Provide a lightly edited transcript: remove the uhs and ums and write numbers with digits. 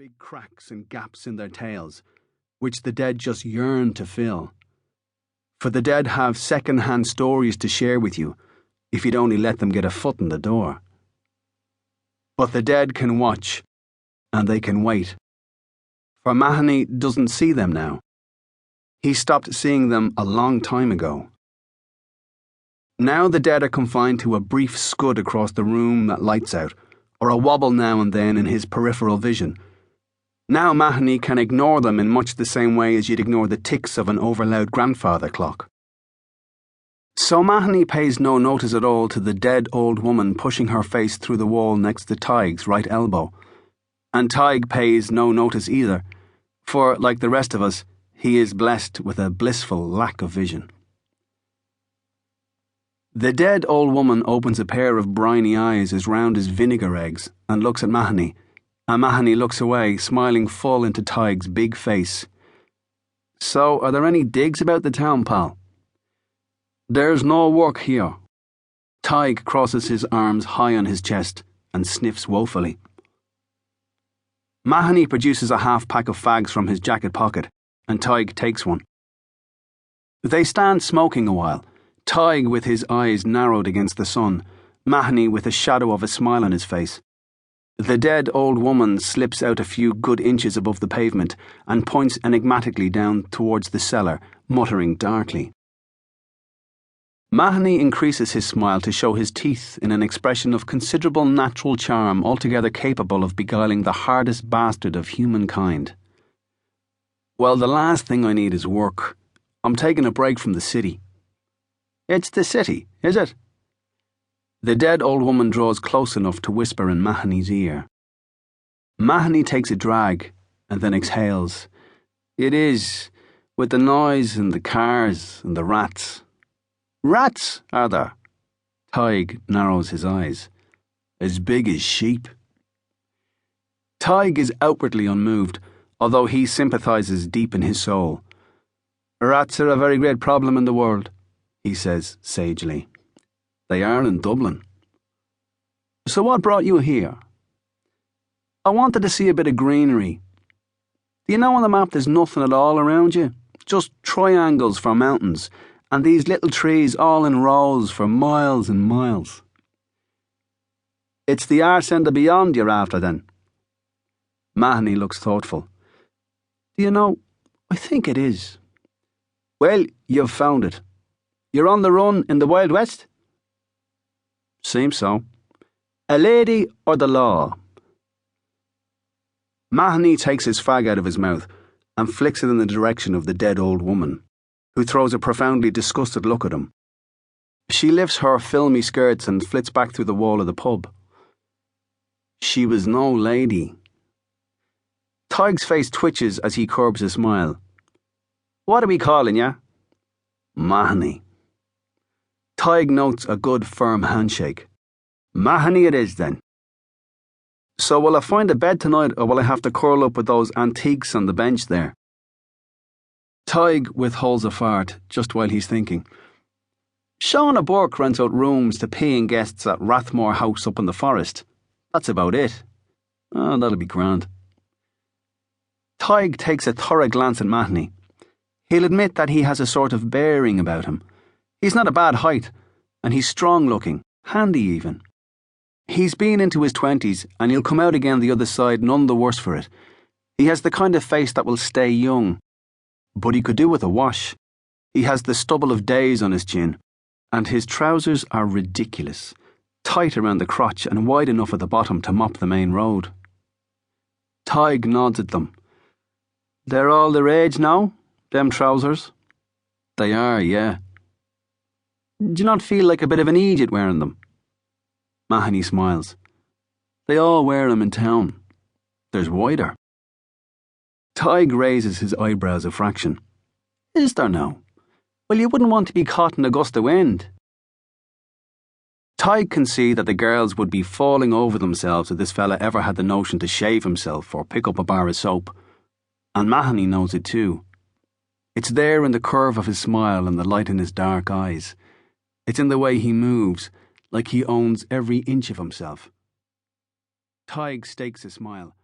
big cracks and gaps in their tails, which the dead just yearn to fill. For the dead have second-hand stories to share with you, if you'd only let them get a foot in the door. But the dead can watch, and they can wait. For Mahony doesn't see them now. He stopped seeing them a long time ago. Now the dead are confined to a brief scud across the room that lights out, or a wobble now and then in his peripheral vision. Now Mahony can ignore them in much the same way as you'd ignore the ticks of an overloud grandfather clock. So Mahony pays no notice at all to the dead old woman pushing her face through the wall next to Tighe's right elbow. And Tighe pays no notice either, for, like the rest of us, he is blessed with a blissful lack of vision. The dead old woman opens a pair of briny eyes as round as vinegar eggs and looks at Mahony, and Mahony looks away, smiling full into Tighe's big face. So, are there any digs about the town, pal? There's no work here. Tighe crosses his arms high on his chest and sniffs woefully. Mahony produces a half-pack of fags from his jacket pocket, and Tighe takes one. They stand smoking a while, Tighe with his eyes narrowed against the sun, Mahony with a shadow of a smile on his face. The dead old woman slips out a few good inches above the pavement and points enigmatically down towards the cellar, muttering darkly. Mahony increases his smile to show his teeth in an expression of considerable natural charm altogether capable of beguiling the hardest bastard of humankind. Well, the last thing I need is work. I'm taking a break from the city. It's the city, is it? The dead old woman draws close enough to whisper in Mahony's ear. Mahony takes a drag and then exhales. It is, with the noise and the cars and the rats. Rats, are there? Tighe narrows his eyes. As big as sheep. Tighe is outwardly unmoved, although he sympathises deep in his soul. Rats are a very great problem in the world, he says sagely. They are in Dublin. So what brought you here? I wanted to see a bit of greenery. Do you know on the map there's nothing at all around you? Just triangles for mountains, and these little trees all in rows for miles and miles. It's the arse end of beyond you're after then. Mahony looks thoughtful. Do you know, I think it is. Well, you've found it. You're on the run in the Wild West? Seems so. A lady or the law? Mahony takes his fag out of his mouth and flicks it in the direction of the dead old woman, who throws a profoundly disgusted look at him. She lifts her filmy skirts and flits back through the wall of the pub. She was no lady. Tighe's face twitches as he curbs a smile. What are we calling ya? Mahony. Tighe notes a good firm handshake. Mahony it is then. So will I find a bed tonight, or will I have to curl up with those antiques on the bench there? Tighe withholds a fart just while he's thinking. Shauna Burke rents out rooms to paying guests at Rathmore House up in the forest. That's about it. Oh, that'll be grand. Tighe takes a thorough glance at Mahony. He'll admit that he has a sort of bearing about him. He's not a bad height, and he's strong-looking, handy even. He's been into his 20s, and he'll come out again the other side none the worse for it. He has the kind of face that will stay young. But he could do with a wash. He has the stubble of days on his chin, and his trousers are ridiculous, tight around the crotch and wide enough at the bottom to mop the main road. Tighe nods at them. They're all the rage now, them trousers? They are, yeah. Do you not feel like a bit of an idiot wearing them? Mahony smiles. They all wear them in town. There's wider. Tighe raises his eyebrows a fraction. Is there now? Well, you wouldn't want to be caught in a gust of wind. Tighe can see that the girls would be falling over themselves if this fella ever had the notion to shave himself or pick up a bar of soap. And Mahony knows it too. It's there in the curve of his smile and the light in his dark eyes. It's in the way he moves, like he owns every inch of himself. Tighe stakes a smile.